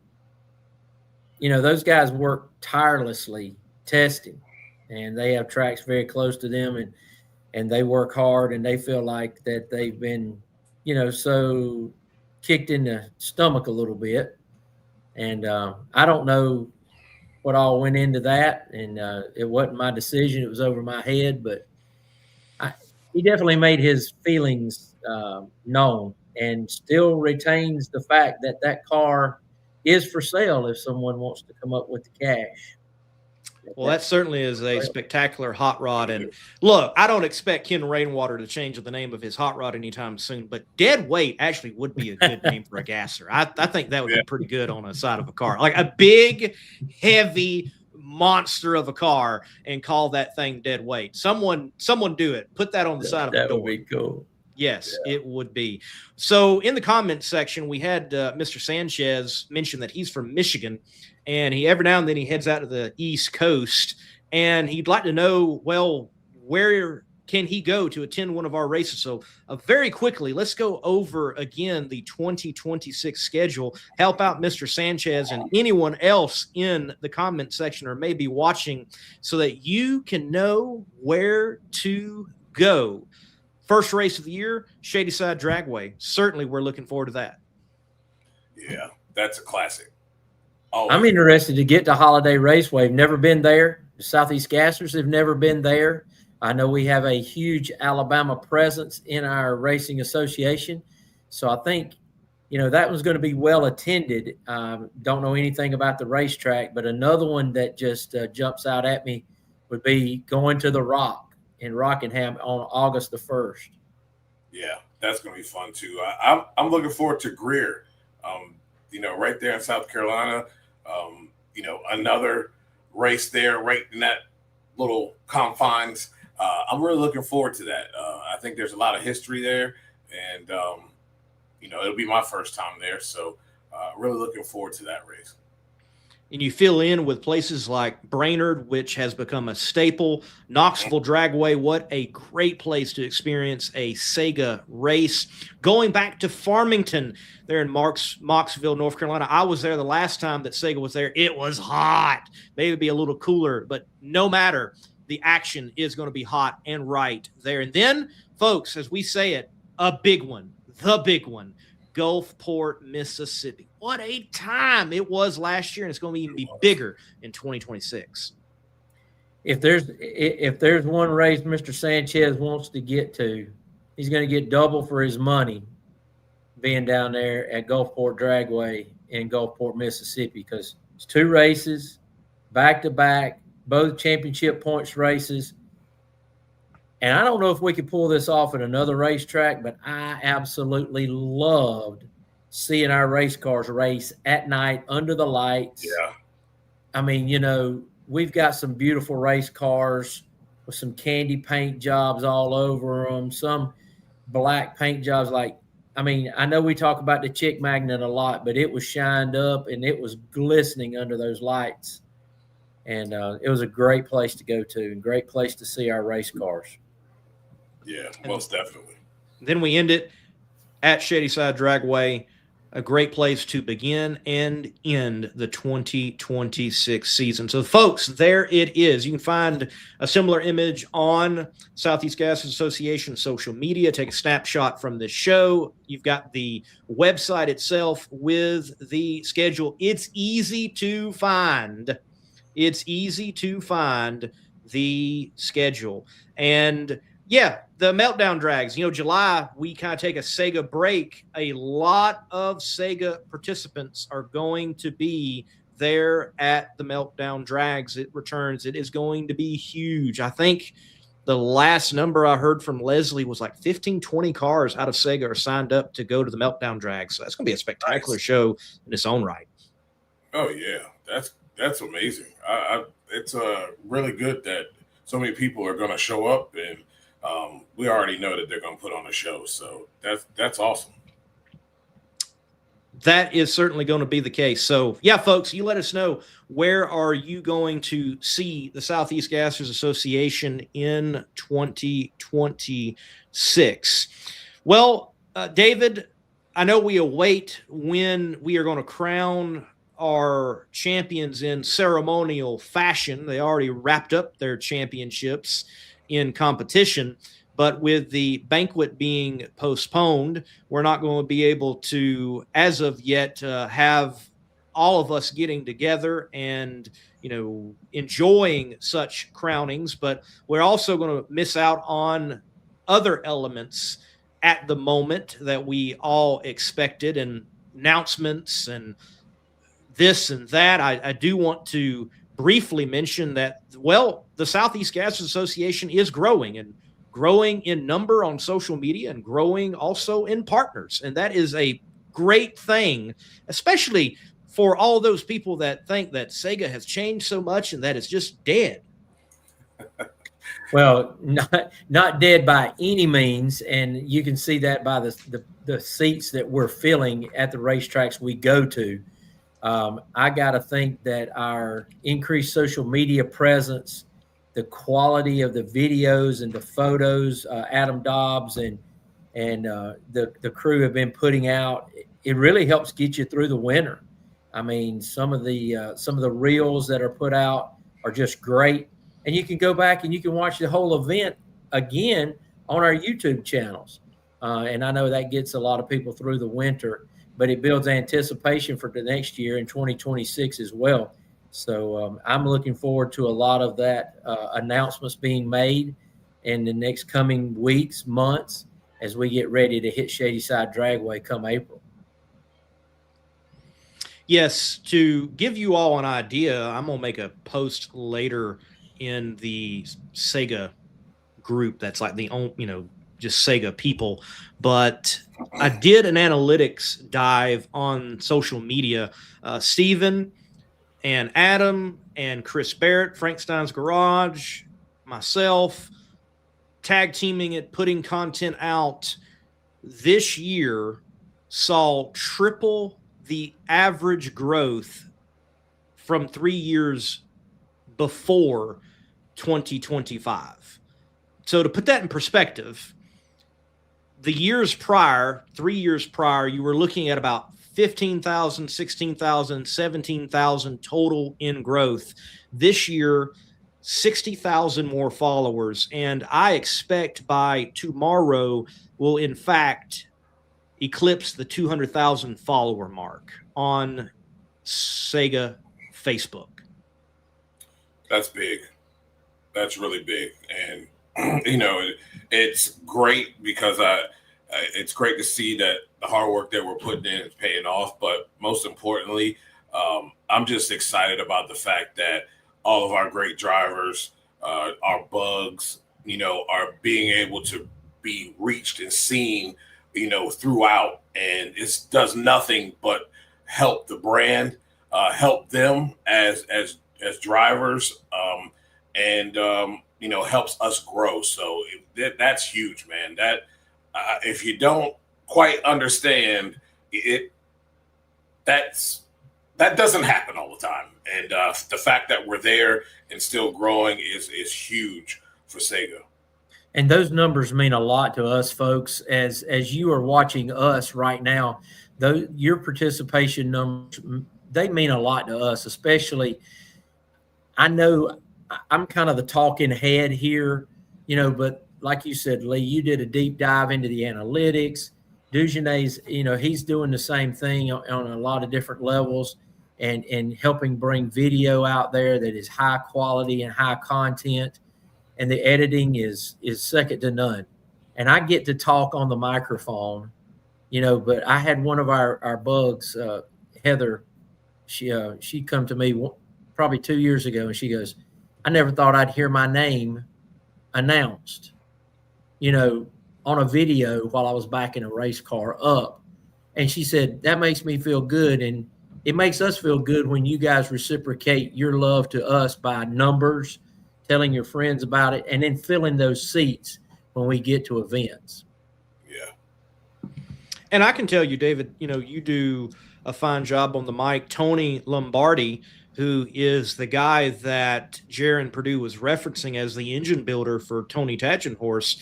know, those guys work tirelessly testing, and they have tracks very close to them, and they work hard, and they feel like that they've been, you know, so kicked in the stomach a little bit. And I don't know what all went into that, and it wasn't my decision. It was over my head, but he definitely made his feelings known and still retains the fact that that car is for sale if someone wants to come up with the cash. Well, that certainly is a spectacular hot rod. And look, I don't expect Ken Rainwater to change the name of his hot rod anytime soon, but dead weight actually would be a good name for a gasser. I think that would be pretty good on the side of a car, like a big, heavy monster of a car, and call that thing dead weight. Someone do it. Put that on the side of a door. That would be cool. Yes, it would be. So in the comments section, we had Mr. Sanchez mention that he's from Michigan, and every now and then he heads out to the East Coast, and he'd like to know, well, where can he go to attend one of our races? So very quickly, let's go over again the 2026 schedule. Help out Mr. Sanchez and anyone else in the comment section or maybe watching so that you can know where to go. First race of the year, Shadyside Dragway. Certainly, we're looking forward to that. Yeah, that's a classic. Oh, I'm interested to get to Holiday Raceway. I've never been there. The Southeast Gassers have never been there. I know we have a huge Alabama presence in our racing association. So I think, that one's going to be well attended. Don't know anything about the racetrack, but another one that just jumps out at me would be going to the Rock in Rockingham on August the 1st. Yeah, that's going to be fun too. I'm looking forward to Greer, right there in South Carolina. Another race there right in that little confines. I'm really looking forward to that. I think there's a lot of history there, and, it'll be my first time there. So really looking forward to that race. And you fill in with places like Brainerd, which has become a staple. Knoxville Dragway, what a great place to experience a SEGA race. Going back to Farmington, there in Mocksville, North Carolina. I was there the last time that SEGA was there. It was hot. Maybe it'd be a little cooler, but no matter. The action is going to be hot and right there. And then, folks, as we say it, a big one, the big one. Gulfport, Mississippi. What a time it was last year, and it's going to even be bigger in 2026. If there's one race Mr. Sanchez wants to get to, he's going to get double for his money being down there at Gulfport Dragway in Gulfport, Mississippi, because it's 2 races, back-to-back, both championship points races. And I don't know if we could pull this off at another racetrack, but I absolutely loved seeing our race cars race at night under the lights. Yeah. I mean, we've got some beautiful race cars with some candy paint jobs all over them, some black paint jobs. I know we talk about the Chick Magnet a lot, but it was shined up and it was glistening under those lights. And it was a great place to go to and great place to see our race cars. Yeah, most definitely. Then we end it at Shadyside Dragway, a great place to begin and end the 2026 season. So, folks, there it is. You can find a similar image on Southeast Gas Association social media. Take a snapshot from this show. You've got the website itself with the schedule. It's easy to find. It's easy to find the schedule. And yeah, the meltdown drags. July, we kind of take a SEGA break. A lot of SEGA participants are going to be there at the meltdown drags. It returns. It is going to be huge. I think the last number I heard from Leslie was like 15, 20 cars out of SEGA are signed up to go to the meltdown drags. So that's going to be a spectacular show in its own right. Oh, yeah. That's amazing. It's really good that so many people are going to show up, and we already know that they're going to put on a show. So that's awesome. That is certainly going to be the case. So, yeah, folks, you let us know, where are you going to see the Southeast Gassers Association in 2026? Well, David, I know we await when we are going to crown our champions in ceremonial fashion. They already wrapped up their championships in competition, but with the banquet being postponed, we're not going to be able to, as of yet, have all of us getting together and, enjoying such crownings. But we're also going to miss out on other elements at the moment that we all expected, and announcements and this and that. I do want to briefly mention that, well, the Southeast Gas Association is growing, and growing in number on social media, and growing also in partners. And that is a great thing, especially for all those people that think that SEGA has changed so much and that it's just dead. Well, not dead by any means, and you can see that by the seats that we're filling at the racetracks we go to. I got to think that our increased social media presence, the quality of the videos and the photos, Adam Dobbs and the crew have been putting out, it really helps get you through the winter. I mean, some of the reels that are put out are just great, and you can go back and you can watch the whole event again on our YouTube channels. And I know that gets a lot of people through the winter, but it builds anticipation for the next year in 2026 as well. So I'm looking forward to a lot of that announcements being made in the next coming weeks, months, as we get ready to hit Shadyside Dragway come April. Yes, to give you all an idea, I'm going to make a post later in the SEGA group that's like the own, just SEGA people. But I did an analytics dive on social media. Steven and Adam and Chris Barrett, Frankstein's Garage, myself, tag teaming it, putting content out this year, saw triple the average growth from 3 years before 2025. So to put that in perspective, the years prior, 3 years prior, you were looking at about 15,000, 16,000, 17,000 total in growth. This year, 60,000 more followers. And I expect by tomorrow will in fact eclipse the 200,000 follower mark on SEGA Facebook. That's big. That's really big. And, it's great because it's great to see that the hard work that we're putting in is paying off. But most importantly, I'm just excited about the fact that all of our great drivers, our bugs, are being able to be reached and seen, throughout. And it does nothing but help the brand, help them as drivers, and helps us grow. So that's huge, man. That if you don't quite understand it, that doesn't happen all the time. And the fact that we're there and still growing is huge for SEGA. And those numbers mean a lot to us, folks. As you are watching us right now, your participation numbers, they mean a lot to us, especially. I know I'm kind of the talking head here, but like you said, Lee, you did a deep dive into the analytics. Dugenet's, he's doing the same thing on a lot of different levels and helping bring video out there that is high quality and high content. And the editing is second to none. And I get to talk on the microphone, but I had one of our bugs, Heather, she come to me probably 2 years ago, and she goes, I never thought I'd hear my name announced, on a video while I was backing a race car up. And she said, that makes me feel good. And it makes us feel good when you guys reciprocate your love to us by numbers, telling your friends about it, and then filling those seats when we get to events. Yeah. And I can tell you, David, you do a fine job on the mic. Tony Lombardi, who is the guy that Jerren Perdue was referencing as the engine builder for Tony Tadgenhorse,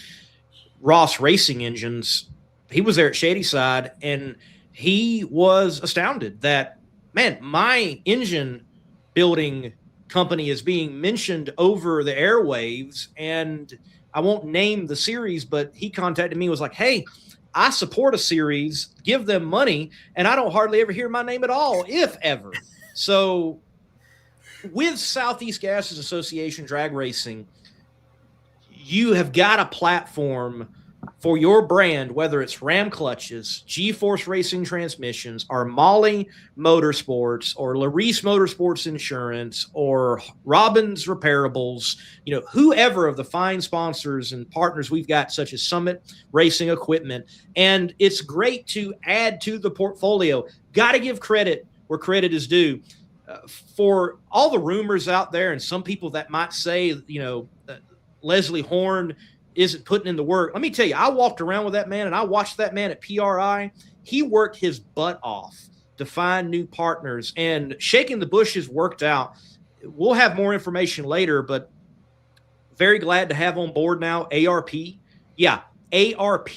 Ross Racing Engines, he was there at Shadyside, and he was astounded that, man, my engine building company is being mentioned over the airwaves, and I won't name the series, but he contacted me and was like, hey, I support a series, give them money, and I don't hardly ever hear my name at all, if ever. So with Southeast Gases Association drag racing, you have got a platform for your brand, whether it's Ram clutches, G-Force Racing transmissions, or Molly Motorsports, or Larice Motorsports Insurance, or Robbins Repairables, whoever of the fine sponsors and partners we've got, such as Summit Racing Equipment. And it's great to add to the portfolio. Got to give credit where credit is due. For all the rumors out there, and some people that might say, Leslie Horn isn't putting in the work. Let me tell you, I walked around with that man and I watched that man at PRI. He worked his butt off to find new partners, and Shaking the Bush has worked out. We'll have more information later, but very glad to have on board now ARP. Yeah, ARP,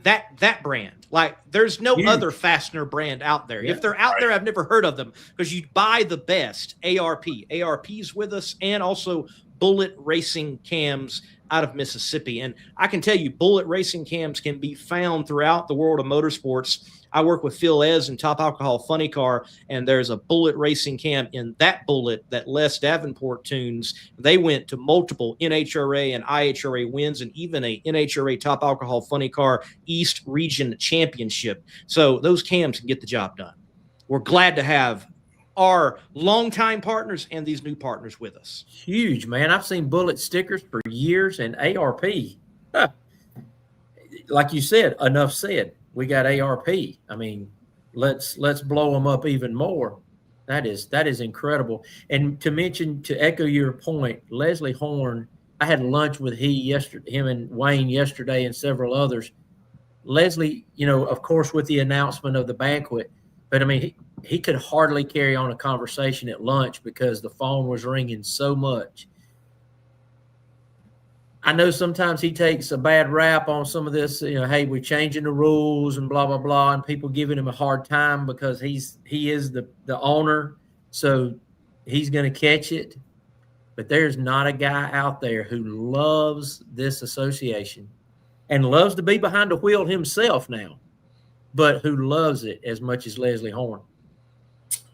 that brand. Like, there's no other fastener brand out there. Yeah, if they're out there, I've never heard of them, because you buy the best. ARP's with us, and also Bullet Racing Cams out of Mississippi. And I can tell you, Bullet Racing Cams can be found throughout the world of motorsports. I work with Phil Ez and Top Alcohol Funny Car, and there's a Bullet Racing Cam in that Bullet that Les Davenport tunes. They went to multiple NHRA and IHRA wins, and even a NHRA Top Alcohol Funny Car East Region Championship. So those cams can get the job done. We're glad to have our longtime partners and these new partners with us. Huge, man. I've seen Bullet stickers for years, and ARP. Like you said, enough said. We got ARP. I mean, let's blow them up even more. That is incredible. And to echo your point, Leslie Horn, I had lunch with him and Wayne yesterday, and several others. Leslie, of course, with the announcement of the Banquet, but I mean, he could hardly carry on a conversation at lunch because the phone was ringing so much. I know sometimes he takes a bad rap on some of this, hey, we're changing the rules and blah, blah, blah, and people giving him a hard time because he is the owner, so he's going to catch it. But there's not a guy out there who loves this association and loves to be behind the wheel himself now, but who loves it as much as Leslie Horn.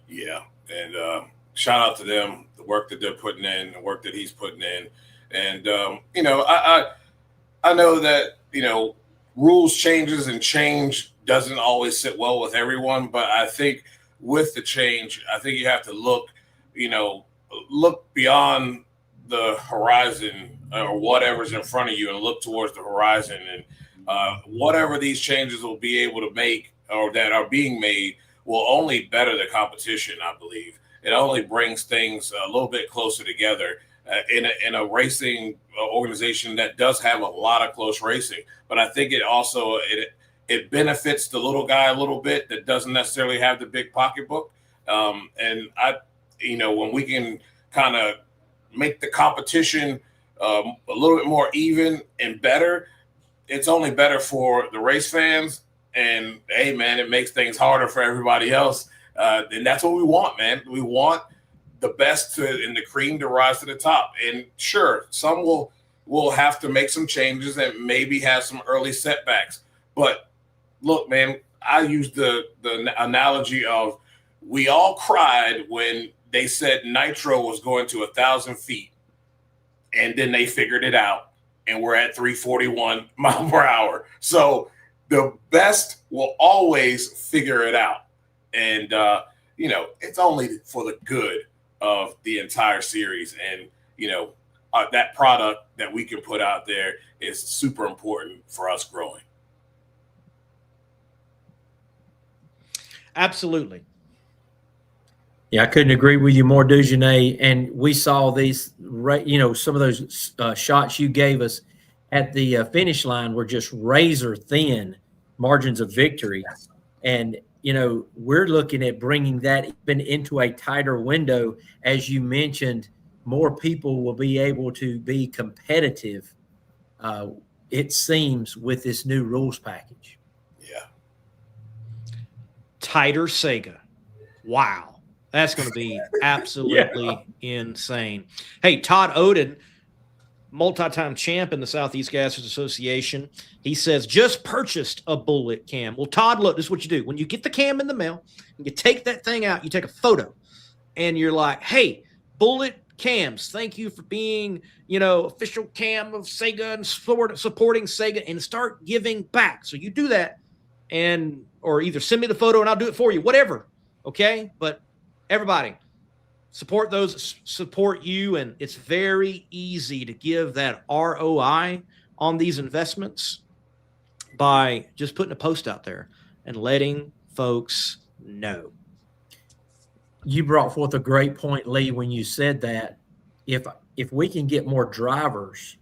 Yeah, and shout out to them, the work that they're putting in, the work that he's putting in. And, I know that, rules changes and change doesn't always sit well with everyone, but I think with the change, I think you have to look beyond the horizon or whatever's in front of you and look towards the horizon, and whatever these changes will be able to make or that are being made will only better the competition, I believe. It only brings things a little bit closer together. In a racing organization that does have a lot of close racing, but I think it also it benefits the little guy a little bit that doesn't necessarily have the big pocketbook. And when we can kind of make the competition a little bit more even and better, it's only better for the race fans. And hey, man, it makes things harder for everybody else. And that's what we want, man. We want the best and the cream to rise to the top. And sure, some will have to make some changes and maybe have some early setbacks. But look, man, I use the analogy of we all cried when they said nitro was going to 1,000 feet, and then they figured it out, and we're at 341 miles per hour. So the best will always figure it out. And, it's only for the good of the entire series, and that product that we can put out there is super important for us growing. Absolutely. Yeah, I couldn't agree with you more, Dugenet. And we saw these, some of those shots you gave us at the finish line were just razor thin margins of victory. And we're looking at bringing that even into a tighter window. As you mentioned, more people will be able to be competitive, it seems, with this new rules package. Yeah. Tighter SEGA. Wow. That's going to be absolutely insane. Hey, Todd Oden, multi-time champ in the Southeast Gassers Association. He says, just purchased a Bullet cam. Well, Todd, look, this is what you do. When you get the cam in the mail, and you take that thing out, you take a photo, and you're like, hey, Bullet cams. Thank you for being, official cam of SEGA and supporting SEGA, and start giving back. So you do that, or either send me the photo and I'll do it for you, whatever. Okay. But everybody, support those that support you. And it's very easy to give that ROI on these investments by just putting a post out there and letting folks know. You brought forth a great point, Lee, when you said that if we can get more drivers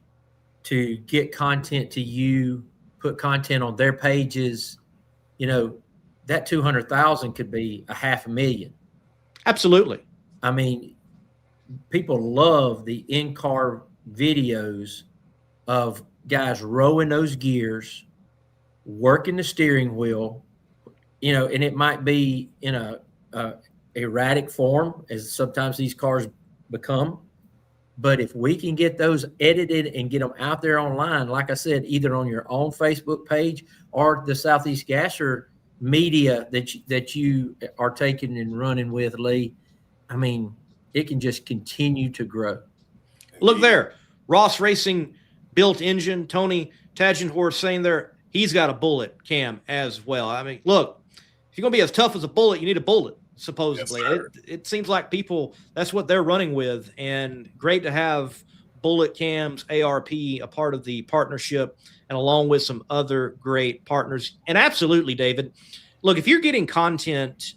to get content to you, put content on their pages, that 200,000 could be $500,000. Absolutely. I mean, people love the in-car videos of guys rowing those gears, working the steering wheel, and it might be in a erratic form, as sometimes these cars become. But if we can get those edited and get them out there online, like I said, either on your own Facebook page or the Southeast Gasser media that you are taking and running with, Lee, I mean, it can just continue to grow. Look there, Ross Racing built engine. Tony Tagenhorst saying there he's got a bullet cam as well. I mean, look, if you're going to be as tough as a bullet, you need a bullet. Supposedly, yes, it seems like people, that's what they're running with, and great to have Bullet Cams, ARP, a part of the partnership, and along with some other great partners. And absolutely, David, look, if you're getting content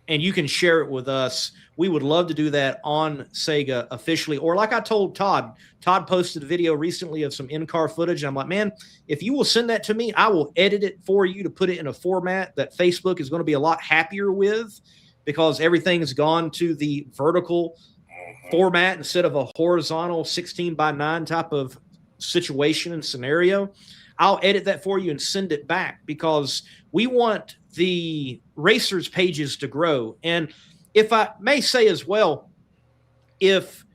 and you can share it with us, we would love to do that on SEGA officially. Or like I told Todd posted a video recently of some in-car footage. And I'm like, man, if you will send that to me, I will edit it for you to put it in a format that Facebook is going to be a lot happier with, because everything has gone to the vertical format instead of a horizontal 16:9 type of situation and scenario. I'll edit that for you and send it back, because we want the racers' pages to grow. And if I may say as well, if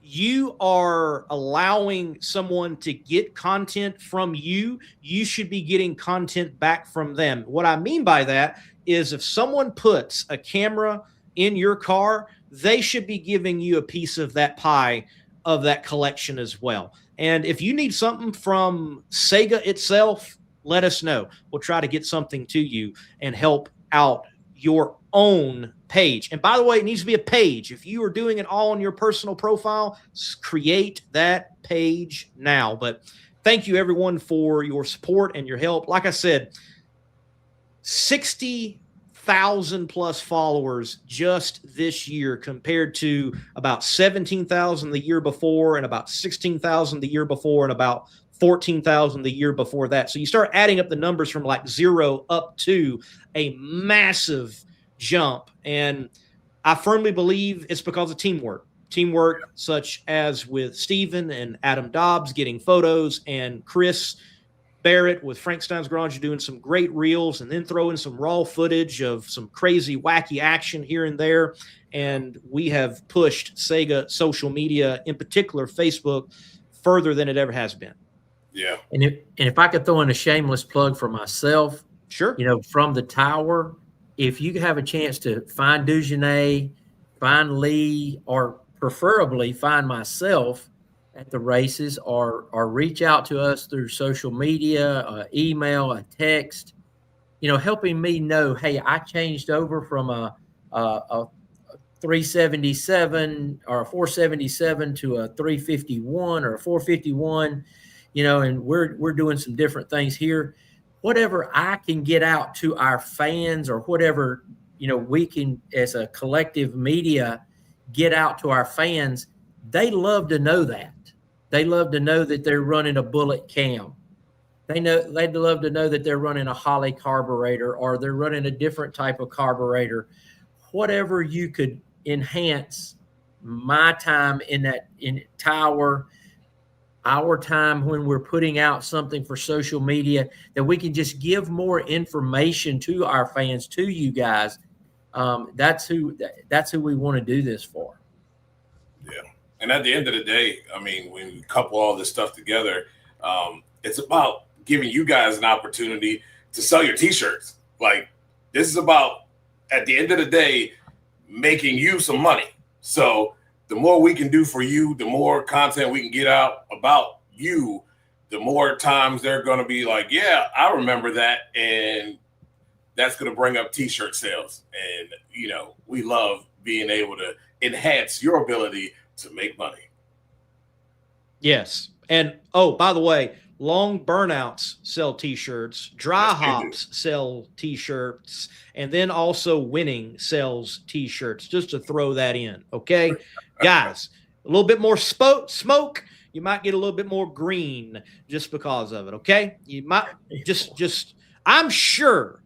you are allowing someone to get content from you, you should be getting content back from them. What I mean by that is if someone puts a camera in your car, they should be giving you a piece of that pie of that collection as well. And if you need something from SEGA itself, let us know. We'll try to get something to you and help out your own page. And by the way, it needs to be a page. If you are doing it all on your personal profile, create that page now. But thank you, everyone, for your support and your help. Like I said, 60,000 plus followers just this year, compared to about 17,000 the year before, and about 16,000 the year before, and about 14,000 the year before that. So you start adding up the numbers from like 0 up to a massive jump. And I firmly believe it's because of teamwork such as with Steven and Adam Dobbs getting photos, and Chris Barrett with Frank Stein's Garage doing some great reels, and then throw in some raw footage of some crazy, wacky action here and there. And we have pushed SEGA social media, in particular Facebook, further than it ever has been. Yeah. And if I could throw in a shameless plug for myself, sure. From the tower, if you have a chance to find Dugenais, find Lee, or preferably find myself at the races, or reach out to us through social media, email, a text, helping me know, hey, I changed over from a 377 or a 477 to a 351 or a 451, and we're doing some different things here. Whatever I can get out to our fans, or whatever, we can, as a collective media, get out to our fans, they love to know that. They love to know that they're running a Bullet Cam. They'd love to know that they're running a Holly carburetor, or they're running a different type of carburetor. Whatever you could enhance my time in tower, our time when we're putting out something for social media, that we can just give more information to our fans, to you guys. That's who we want to do this for. Yeah. And at the end of the day, I mean, when you couple all this stuff together, it's about giving you guys an opportunity to sell your T-shirts. Like, this is about, at the end of the day, making you some money. So the more we can do for you, the more content we can get out about you, the more times they're going to be like, yeah, I remember that. And that's going to bring up t-shirt sales. And, you know, we love being able to enhance your ability to make money. Yes. And, oh, by the way, long burnouts sell t-shirts, dry hops sell t-shirts, and then also winning sells t-shirts, just to throw that in. Okay, guys, a little bit more smoke, you might get a little bit more green just because of it. Okay, you might just I'm sure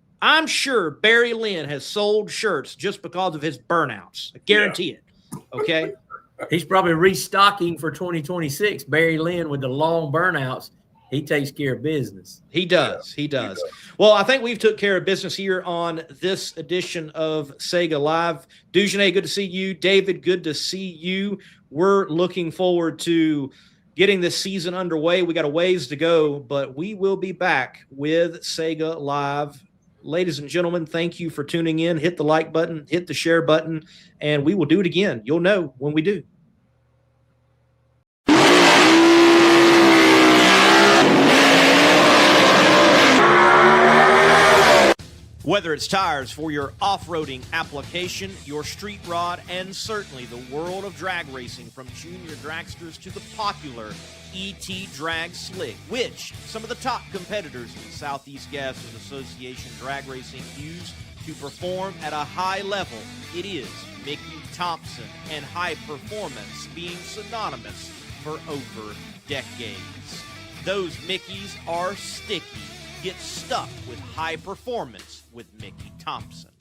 Barry Lynn has sold shirts just because of his burnouts. I guarantee it. Okay. He's probably restocking for 2026. Barry Lynn with the long burnouts. He takes care of business. He does. He does. Well, I think we've took care of business here on this edition of SEGA Live. Dujanay, good to see you. David, good to see you. We're looking forward to getting this season underway. We got a ways to go, but we will be back with SEGA Live. Ladies and gentlemen, thank you for tuning in. Hit the like button, hit the share button, and we will do it again. You'll know when we do. Whether it's tires for your off-roading application, your street rod, and certainly the world of drag racing, from junior dragsters to the popular ET Drag Slick, which some of the top competitors in the Southeast Gases Association drag racing use to perform at a high level, it is Mickey Thompson, and high performance being synonymous for over decades. Those Mickeys are sticky. Get stuck with high performance with Mickey Thompson.